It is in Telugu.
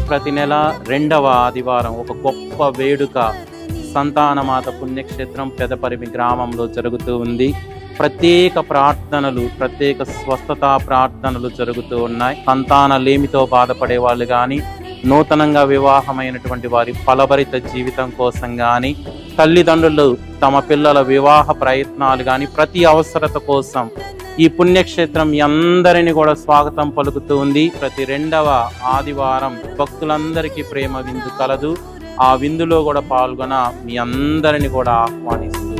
ప్రతి నెల 2వ ఆదివారం ఒక గొప్ప వేడుక సంతానమాత పుణ్యక్షేత్రం పెదపరిమి గ్రామంలో జరుగుతూ ఉంది. ప్రత్యేక ప్రార్థనలు, ప్రత్యేక స్వస్థతా ప్రార్థనలు జరుగుతూ ఉన్నాయి. సంతానలేమితో బాధపడే వాళ్ళు కానీ, నూతనంగా వివాహమైనటువంటి వారి ఫలభరిత జీవితం కోసం కానీ, తల్లిదండ్రులు తమ పిల్లల వివాహ ప్రయత్నాలు కానీ, ప్రతి అవసరత కోసం ఈ పుణ్యక్షేత్రం మీ అందరినీ కూడా స్వాగతం పలుకుతూ ఉంది. ప్రతి 2వ ఆదివారం భక్తులందరికీ ప్రేమ విందు కలదు. ఆ విందులో కూడా పాల్గొన మీ అందరిని కూడా ఆహ్వానిస్తూ